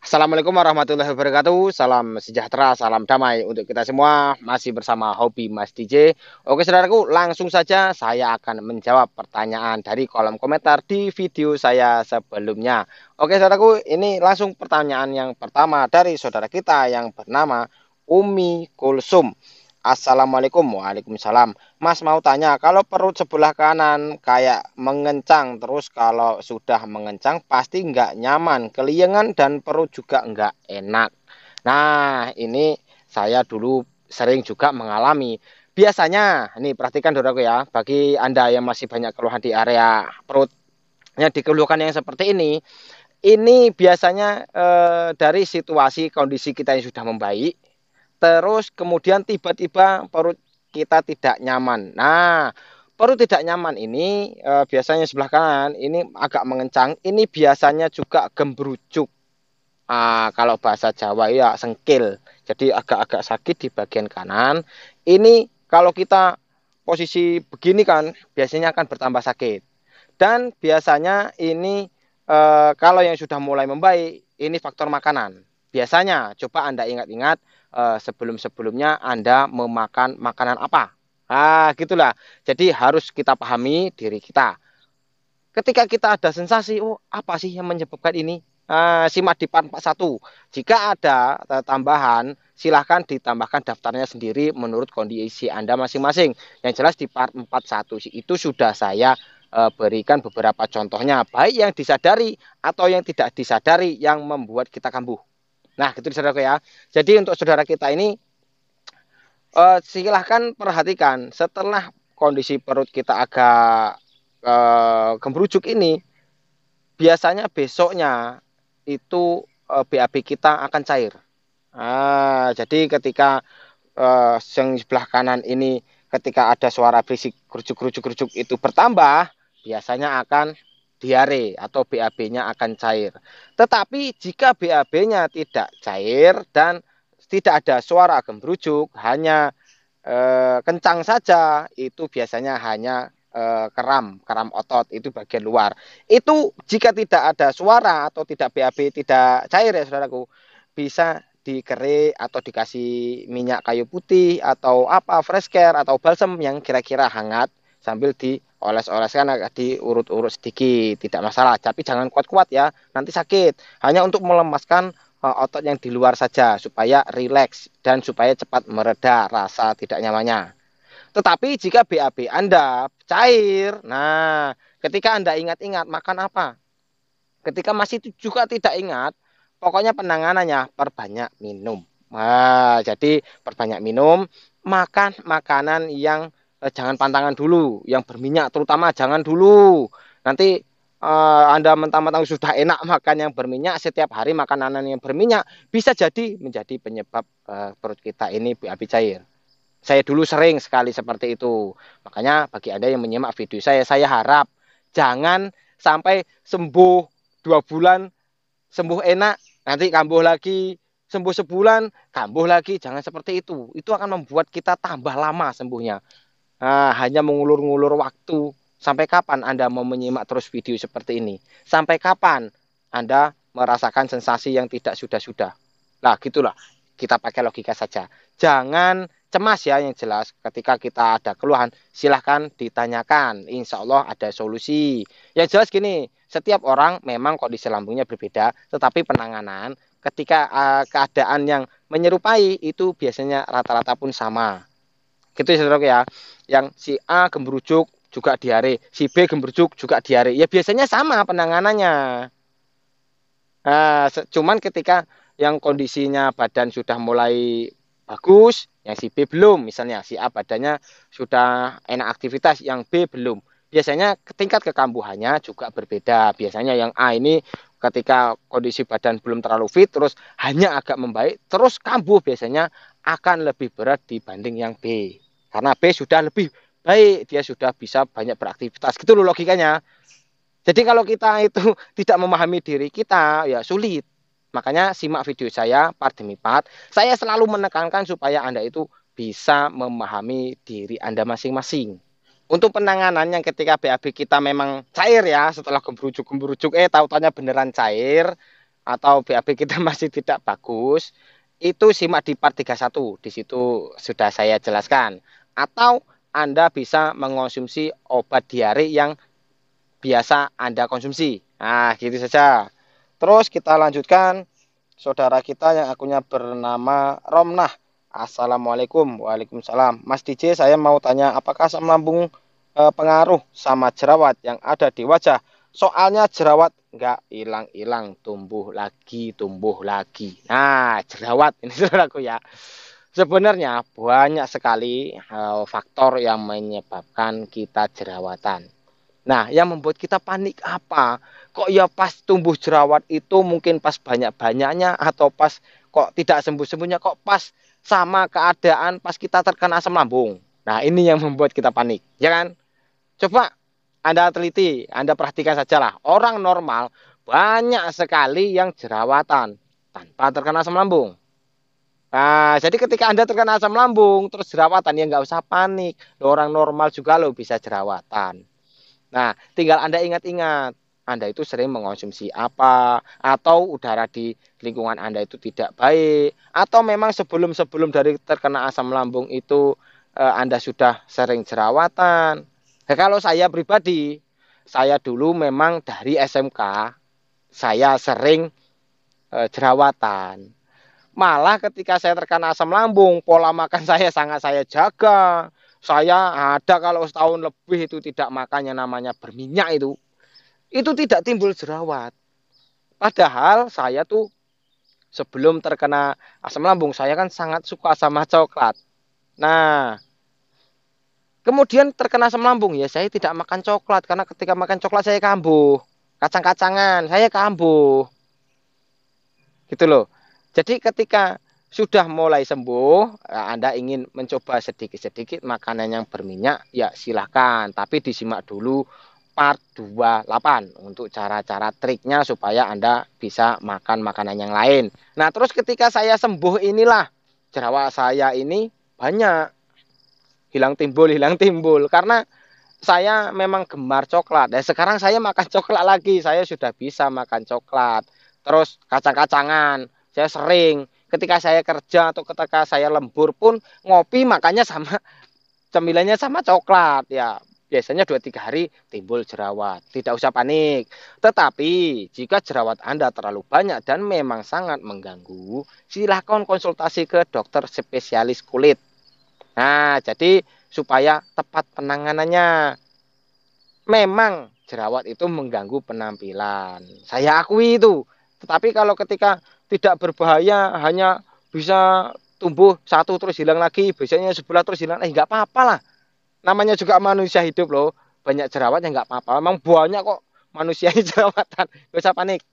Assalamualaikum warahmatullahi wabarakatuh. Salam sejahtera, salam damai untuk kita semua. Masih bersama Hobi Mas DJ. Oke, saudaraku, langsung saja saya akan menjawab pertanyaan dari kolom komentar di video saya sebelumnya. Oke, saudaraku, ini langsung pertanyaan yang pertama dari saudara kita yang bernama Umi Kulsum. Assalamualaikum. Waalaikumsalam. Mas mau tanya, kalau perut sebelah kanan kayak mengencang, terus kalau sudah mengencang pasti nggak nyaman, keliengan dan perut juga nggak enak. Nah, ini saya dulu sering juga mengalami. Biasanya, nih perhatikan saudaraku ya, bagi Anda yang masih banyak keluhan di area perutnya dikeluhkan yang seperti ini biasanya dari situasi kondisi kita yang sudah membaik, terus kemudian tiba-tiba perut kita tidak nyaman. Nah, perut tidak nyaman ini biasanya sebelah kanan ini agak mengencang. Ini biasanya juga gembrujuk. Kalau bahasa Jawa ya sengkil. Jadi agak-agak sakit di bagian kanan. Ini kalau kita posisi begini kan biasanya akan bertambah sakit. Dan biasanya ini kalau yang sudah mulai membaik, ini faktor makanan. Biasanya, coba Anda ingat-ingat sebelum-sebelumnya Anda memakan makanan apa. Gitulah. Jadi harus kita pahami diri kita. Ketika kita ada sensasi, oh apa sih yang menyebabkan ini? Simak di part 41. Jika ada tambahan, silahkan ditambahkan daftarnya sendiri menurut kondisi Anda masing-masing. Yang jelas di part 41 itu sudah saya berikan beberapa contohnya, baik yang disadari atau yang tidak disadari yang membuat kita kambuh. Nah, gitu saudara ya. Jadi untuk saudara kita ini silahkan perhatikan setelah kondisi perut kita agak gembrujuk ini, biasanya besoknya itu BAB kita akan cair. Jadi ketika yang sebelah kanan ini ketika ada suara berisik kerucuk-kerucuk itu bertambah, biasanya akan diare atau BAB-nya akan cair. Tetapi jika BAB-nya tidak cair dan tidak ada suara gembrujuk, hanya kencang saja, itu biasanya hanya keram otot itu bagian luar. Itu jika tidak ada suara atau tidak BAB tidak cair ya saudaraku, bisa dikerik atau dikasih minyak kayu putih atau apa fresh care atau balsam yang kira-kira hangat sambil dioles-oleskan agak diurut-urut sedikit, tidak masalah, tapi jangan kuat-kuat ya, nanti sakit. Hanya untuk melemaskan otot yang di luar saja supaya rileks dan supaya cepat mereda rasa tidak nyamannya. Tetapi jika BAB Anda cair, nah ketika Anda ingat-ingat makan apa, ketika masih juga tidak ingat, pokoknya penanganannya perbanyak minum. Jadi perbanyak minum, makan makanan yang jangan pantangan dulu, yang berminyak terutama jangan dulu. Nanti Anda mentang-mentang sudah enak makan yang berminyak, setiap hari makanan yang berminyak bisa jadi menjadi penyebab perut kita ini BAB cair. Saya dulu sering sekali seperti itu. Makanya bagi Anda yang menyimak video saya harap jangan sampai sembuh 2 bulan, sembuh enak, nanti kambuh lagi, sembuh sebulan, kambuh lagi. Jangan seperti itu. Itu akan membuat kita tambah lama sembuhnya. Hanya mengulur-ngulur waktu. Sampai kapan Anda mau menyimak terus video seperti ini? Sampai kapan Anda merasakan sensasi yang tidak sudah-sudah? Nah, gitulah. Kita pakai logika saja. Jangan cemas ya, yang jelas ketika kita ada keluhan silahkan ditanyakan, insya Allah ada solusi. Yang jelas gini, setiap orang memang kondisi lambungnya berbeda, tetapi penanganan ketika keadaan yang menyerupai itu biasanya rata-rata pun sama. Gitu ya saudara ya. Yang si A gemberujuk juga diare, si B gemberujuk juga diare. Ya biasanya sama penanganannya. Cuman ketika yang kondisinya badan sudah mulai bagus, yang si B belum, misalnya si A badannya sudah enak aktivitas, yang B belum. Biasanya tingkat kekambuhannya juga berbeda. Biasanya yang A ini ketika kondisi badan belum terlalu fit, terus hanya agak membaik, terus kambuh biasanya akan lebih berat dibanding yang B. Karena B sudah lebih baik, dia sudah bisa banyak beraktivitas. Gitu loh logikanya. Jadi kalau kita itu tidak memahami diri kita, ya sulit. Makanya simak video saya part demi part. Saya selalu menekankan supaya Anda itu bisa memahami diri Anda masing-masing. Untuk penanganan yang ketika BAB kita memang cair ya, setelah gemburujuk-gemburujuk, tahu-taunya beneran cair. atau BAB kita masih tidak bagus, itu simak di part 31. Di situ sudah saya jelaskan. Atau Anda bisa mengonsumsi obat diare yang biasa Anda konsumsi. Nah, gitu saja. Terus kita lanjutkan saudara kita yang akunnya bernama Romnah. Assalamualaikum. Waalaikumsalam. Mas DJ, saya mau tanya apakah asam lambung pengaruh sama jerawat yang ada di wajah? Soalnya jerawat nggak hilang-hilang, tumbuh lagi, tumbuh lagi. Nah, jerawat ini saudaraku ya. Sebenarnya banyak sekali faktor yang menyebabkan kita jerawatan. Nah, yang membuat kita panik apa? Kok ya pas tumbuh jerawat itu mungkin pas banyak-banyaknya atau pas kok tidak sembuh-sembuhnya, kok pas sama keadaan pas kita terkena asam lambung. Nah, ini yang membuat kita panik, ya kan? Coba Anda teliti, Anda perhatikan sajalah. Orang normal banyak sekali yang jerawatan tanpa terkena asam lambung. Nah, jadi ketika Anda terkena asam lambung terus jerawatan ya nggak usah panik. Orang normal juga loh bisa jerawatan. Nah, tinggal Anda ingat-ingat, Anda itu sering mengonsumsi apa, atau udara di lingkungan Anda itu tidak baik, atau memang sebelum-sebelum dari terkena asam lambung itu Anda sudah sering jerawatan. Nah, kalau saya pribadi, saya dulu memang dari SMK, saya sering jerawatan. Malah ketika saya terkena asam lambung, pola makan saya sangat saya jaga. Saya ada kalau setahun lebih itu tidak makan yang namanya berminyak itu tidak timbul jerawat. Padahal saya tuh sebelum terkena asam lambung, saya kan sangat suka sama coklat. Nah, kemudian terkena asam lambung ya saya tidak makan coklat karena ketika makan coklat saya kambuh. Kacang-kacangan, saya kambuh. Gitu loh. Jadi ketika sudah mulai sembuh, Anda ingin mencoba sedikit-sedikit makanan yang berminyak, ya silahkan. Tapi disimak dulu part 28 untuk cara-cara triknya supaya Anda bisa makan makanan yang lain. Nah, terus ketika saya sembuh inilah jerawat saya ini banyak hilang timbul karena saya memang gemar coklat. Dan sekarang saya makan coklat lagi. Saya sudah bisa makan coklat. Terus kacang-kacangan. Saya sering. Ketika saya kerja atau ketika saya lembur pun ngopi makanya sama cemilannya sama coklat ya. Biasanya 2-3 hari timbul jerawat. Tidak usah panik. Tetapi jika jerawat Anda terlalu banyak dan memang sangat mengganggu, silahkan konsultasi ke dokter spesialis kulit. Nah, jadi supaya tepat penanganannya. Memang jerawat itu mengganggu penampilan. Saya akui itu. Tetapi kalau ketika tidak berbahaya, hanya bisa tumbuh satu terus hilang lagi, biasanya sebelah terus hilang, nggak apa-apa lah. Namanya juga manusia hidup loh. Banyak jerawat ya nggak apa-apa. Memang banyak kok manusia yang jerawatan. Gak usah panik.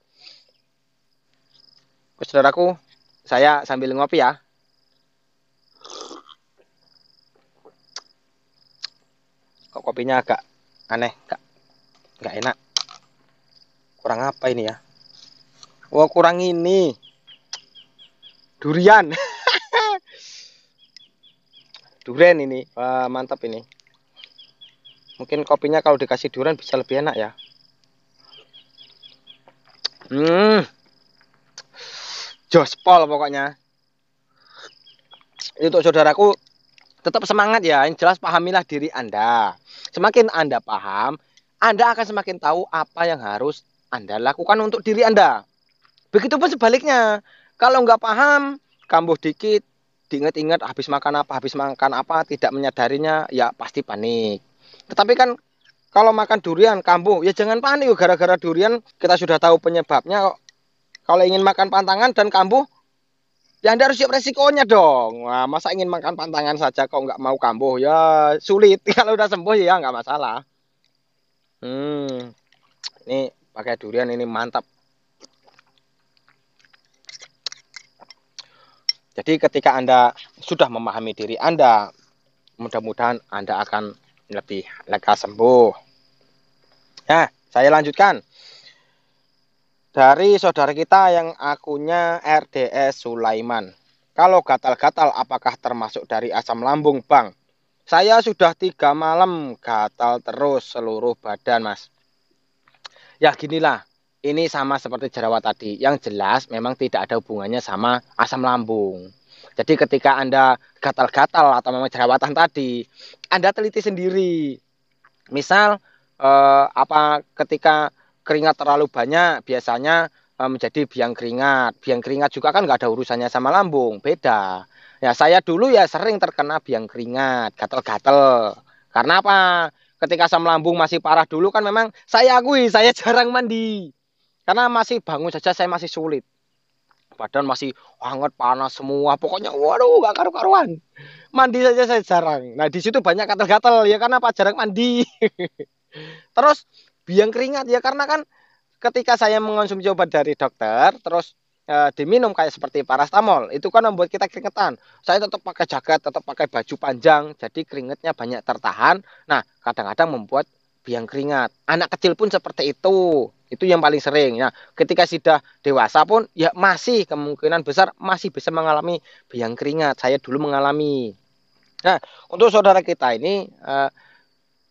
Saudaraku, saya sambil ngopi ya. Kok kopinya agak aneh, nggak enak. Kurang apa ini ya? Wah, kurang ini. Durian. Durian ini. Wah, mantap ini. Mungkin kopinya kalau dikasih durian bisa lebih enak ya. Jospol pokoknya. Itu untuk saudaraku tetap semangat ya. Yang jelas pahamilah diri Anda. Semakin Anda paham, Anda akan semakin tahu apa yang harus Anda lakukan untuk diri Anda. Begitupun sebaliknya. Kalau nggak paham, kambuh dikit, diingat-ingat habis makan apa, tidak menyadarinya, ya pasti panik. Tetapi kan kalau makan durian kambuh, ya jangan panik. Gara-gara durian kita sudah tahu penyebabnya. Kalau ingin makan pantangan dan kambuh, ya Anda harus siap resikonya dong. Wah, masa ingin makan pantangan saja kok nggak mau kambuh, ya sulit. Kalau udah sembuh ya nggak masalah. Ini pakai durian ini mantap. Jadi ketika Anda sudah memahami diri Anda, mudah-mudahan Anda akan lebih lega sembuh. Nah, saya lanjutkan. Dari saudara kita yang akunnya RDS Sulaiman. Kalau gatal-gatal apakah termasuk dari asam lambung, Bang? Saya sudah 3 malam gatal terus seluruh badan, Mas. Ya ginilah. ini sama seperti jerawat tadi. Yang jelas memang tidak ada hubungannya sama asam lambung. Jadi ketika Anda gatal-gatal atau memang jerawatan tadi, Anda teliti sendiri. Misal ketika keringat terlalu banyak biasanya menjadi biang keringat. Biang keringat juga kan nggak ada urusannya sama lambung, beda. Ya saya dulu ya sering terkena biang keringat, gatal-gatal. Karena apa? Ketika asam lambung masih parah dulu kan memang saya akui saya jarang mandi. Karena masih bangun saja saya masih sulit. Badan masih hangat, panas semua. Pokoknya waduh gak karu-karuan. Mandi saja saya jarang. Nah di situ banyak gatal-gatal ya karena apa? Jarang mandi. Terus biang keringat ya karena kan ketika saya mengonsumsi obat dari dokter, terus diminum kayak seperti parastamol, itu kan membuat kita keringetan. Saya tetap pakai jaket, tetap pakai baju panjang, jadi keringetnya banyak tertahan. Nah, kadang-kadang membuat biang keringat. Anak kecil pun seperti itu yang paling sering. Nah, ketika sudah dewasa pun, ya masih kemungkinan besar masih bisa mengalami biang keringat. Saya dulu mengalami. Nah, untuk saudara kita ini,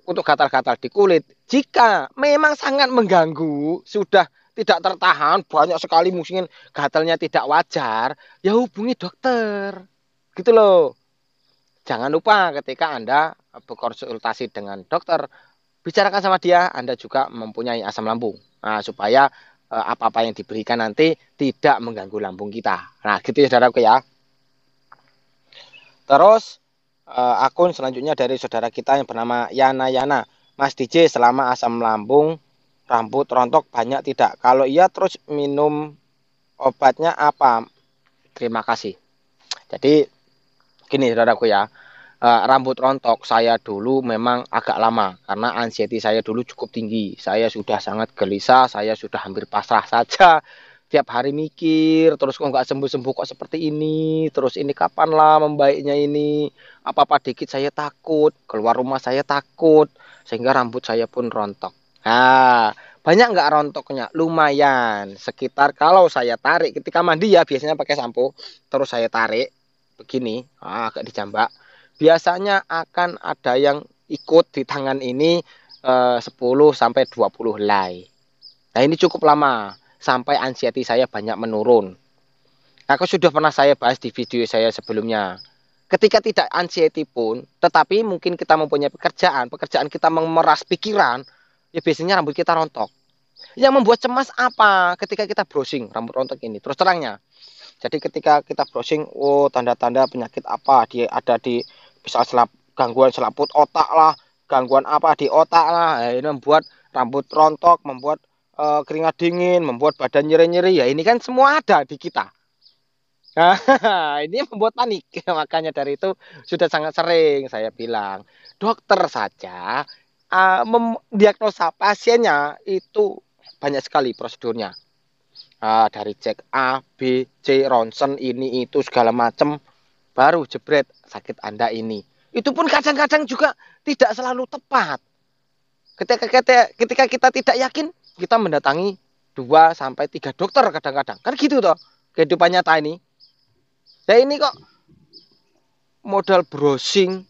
untuk gatal-gatal di kulit, jika memang sangat mengganggu, sudah tidak tertahan, banyak sekali mungkin gatalnya tidak wajar, ya hubungi dokter. Gitu loh. Jangan lupa ketika Anda berkonsultasi dengan dokter, bicarakan sama dia, Anda juga mempunyai asam lambung. Nah, supaya apa-apa yang diberikan nanti tidak mengganggu lambung kita. Nah, gitu ya saudaraku ya. Terus akun selanjutnya dari saudara kita yang bernama Yana Yana. Mas DJ, selama asam lambung rambut rontok banyak tidak? Kalau iya terus minum obatnya apa? Terima kasih. Jadi gini saudaraku ya. Rambut rontok saya dulu memang agak lama karena anxiety saya dulu cukup tinggi. Saya sudah sangat gelisah, saya sudah hampir pasrah saja. Tiap hari mikir, terus kok nggak sembuh-sembuh kok seperti ini, terus ini kapan lah membaiknya ini, apa-apa dikit saya takut, keluar rumah saya takut, sehingga rambut saya pun rontok. Nah, banyak nggak rontoknya? Lumayan, sekitar kalau saya tarik ketika mandi ya biasanya pakai sampo, terus saya tarik begini, agak dijambak, biasanya akan ada yang ikut di tangan ini 10 sampai 20 helai. Nah, ini cukup lama sampai anxiety saya banyak menurun. Aku sudah pernah saya bahas di video saya sebelumnya. Ketika tidak anxiety pun, tetapi mungkin kita mempunyai pekerjaan kita memeras pikiran, ya biasanya rambut kita rontok. Yang membuat cemas apa? Ketika kita browsing rambut rontok ini, terus terangnya. Jadi ketika kita browsing, oh tanda-tanda penyakit apa ada di bisa gangguan selaput otak lah, gangguan apa di otak lah, ini membuat rambut rontok, membuat keringat dingin, membuat badan nyeri-nyeri, ya ini kan semua ada di kita. Nah, ini membuat panik. Makanya dari itu sudah sangat sering saya bilang, dokter saja mendiagnosa pasiennya itu banyak sekali prosedurnya. Dari cek A, B, C, ronsen, ini, itu, segala macam, baru jebret sakit Anda ini. Itu pun kadang-kadang juga tidak selalu tepat. Ketika kita tidak yakin, kita mendatangi 2 sampai 3 dokter kadang-kadang. Kan gitu toh kehidupan nyata ini. Ya ini kok modal browsing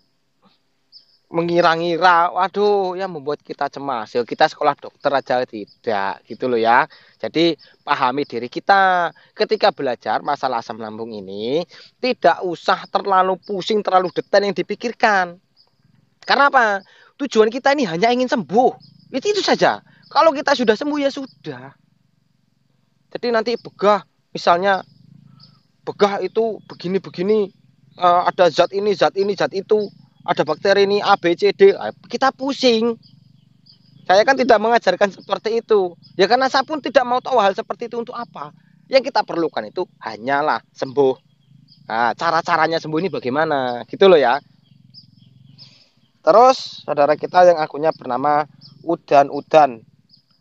mengira-ngira, waduh, ya membuat kita cemas. Ya kita sekolah dokter aja tidak, gitu loh ya. Jadi pahami diri kita. Ketika belajar masalah asam lambung ini, tidak usah terlalu pusing, terlalu detail yang dipikirkan. Karena apa? Tujuan kita ini hanya ingin sembuh. Itu saja. Kalau kita sudah sembuh ya sudah. Jadi nanti begah, misalnya begah itu begini-begini, ada zat ini, zat ini, zat itu, ada bakteri ini A, B, C, D, kita pusing. Saya kan tidak mengajarkan seperti itu. Ya karena saya pun tidak mau tahu hal seperti itu untuk apa. Yang kita perlukan itu hanyalah sembuh. Nah, cara-caranya sembuh ini bagaimana? Gitu loh ya. Terus saudara kita yang akunnya bernama Udan-Udan.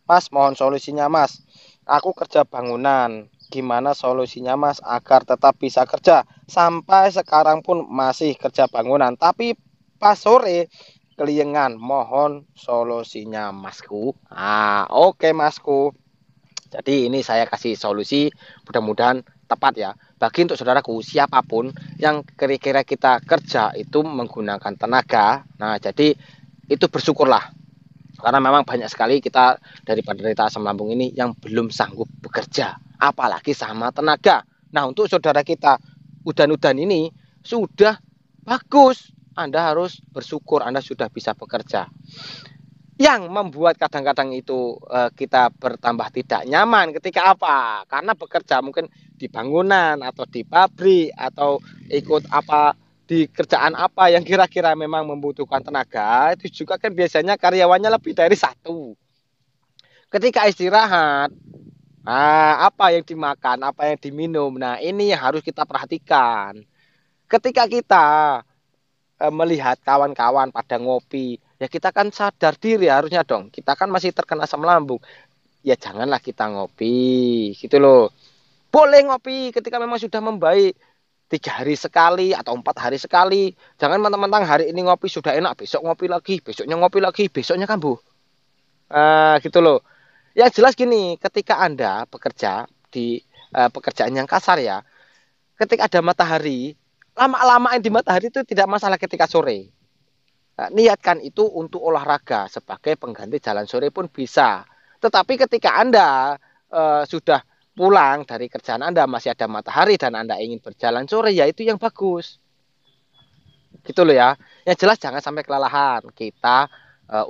Mas, mohon solusinya Mas. Aku kerja bangunan. Gimana solusinya Mas agar tetap bisa kerja? Sampai sekarang pun masih kerja bangunan. Tapi pas sore keliengan. Mohon solusinya Masku. Oke Masku. Jadi ini saya kasih solusi, mudah-mudahan tepat ya. Bagi untuk saudaraku siapapun yang kira-kira kita kerja itu menggunakan tenaga. Nah, jadi itu bersyukurlah. Karena memang banyak sekali kita dari penderita asam lambung ini yang belum sanggup bekerja, apalagi sama tenaga. Nah, untuk saudara kita udan-udan ini sudah bagus. Anda harus bersyukur Anda sudah bisa bekerja. Yang membuat kadang-kadang itu kita bertambah tidak nyaman ketika apa? Karena bekerja mungkin di bangunan atau di pabrik atau ikut apa di kerjaan apa yang kira-kira memang membutuhkan tenaga, itu juga kan biasanya karyawannya lebih dari satu. Ketika istirahat, apa yang dimakan, apa yang diminum, nah ini yang harus kita perhatikan. Ketika kita melihat kawan-kawan pada ngopi, ya kita kan sadar diri harusnya dong. Kita kan masih terkena asam lambung. Ya janganlah kita ngopi, gitu loh. Boleh ngopi ketika memang sudah membaik. 3 hari sekali atau 4 hari sekali. Jangan mentang-mentang hari ini ngopi sudah enak, besok ngopi lagi, besoknya ngopi lagi, besoknya kambuh. Gitu loh. Yang jelas gini, ketika Anda bekerja di pekerjaan yang kasar ya, ketika ada matahari, lama-lama di matahari itu tidak masalah ketika sore. Niatkan itu untuk olahraga sebagai pengganti jalan sore pun bisa. Tetapi ketika Anda sudah pulang dari kerjaan Anda masih ada matahari dan Anda ingin berjalan sore, ya itu yang bagus. Gitu loh ya. Yang jelas jangan sampai kelelahan. Kita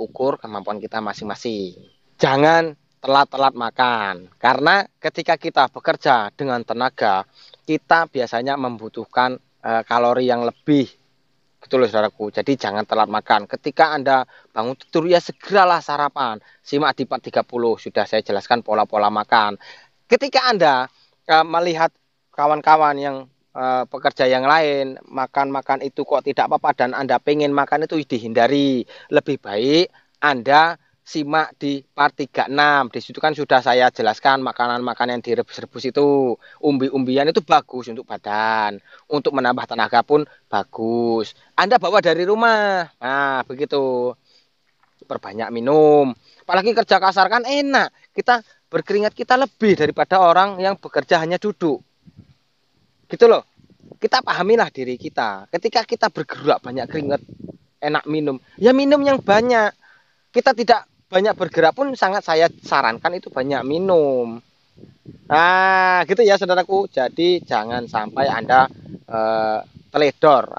ukur kemampuan kita masing-masing. Jangan telat-telat makan. Karena ketika kita bekerja dengan tenaga, kita biasanya membutuhkan kalori yang lebih. Gitu loh saudaraku. Jadi jangan telat makan. Ketika Anda bangun tidur ya segeralah sarapan. Simak di part 30 sudah saya jelaskan pola-pola makan. Ketika Anda melihat kawan-kawan yang pekerja yang lain makan-makan itu kok tidak apa-apa dan Anda pengen makan itu dihindari. Lebih baik Anda simak di part 36. Di situ kan sudah saya jelaskan makanan-makanan yang direbus-rebus itu. Umbi-umbian itu bagus untuk badan. Untuk menambah tenaga pun bagus. Anda bawa dari rumah. Nah, begitu. Perbanyak minum. Apalagi kerja kasar kan enak. Kita berkeringat kita lebih daripada orang yang bekerja hanya duduk. Gitu loh. Kita pahamilah diri kita. Ketika kita bergerak banyak keringat, enak minum. Ya minum yang banyak. Kita tidak banyak bergerak pun sangat saya sarankan itu banyak minum. Nah, gitu ya saudaraku. Jadi jangan sampai Anda teledor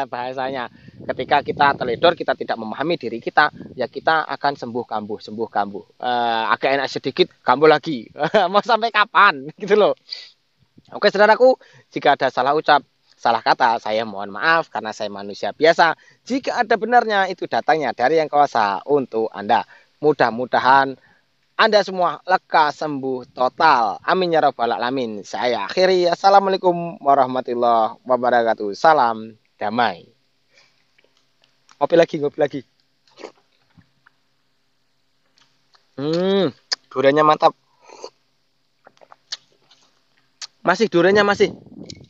bahasanya. Ketika kita teledor, kita tidak memahami diri kita, ya kita akan sembuh kambuh, sembuh kambuh. Agak enak sedikit, kambuh lagi. Mau sampai kapan? Gitu loh. Oke, saudaraku, jika ada salah ucap, salah kata, saya mohon maaf karena saya manusia biasa. Jika ada benarnya, itu datangnya dari yang kuasa untuk Anda. Mudah-mudahan Anda semua lekas sembuh total. Amin ya rabbal alamin. Saya akhiri. Assalamualaikum warahmatullahi wabarakatuh. Salam damai. Ngopi lagi, ngopi lagi. Duriannya mantap. Masih duriannya masih.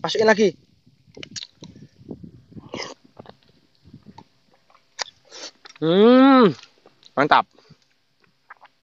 Masukin lagi. Mantap.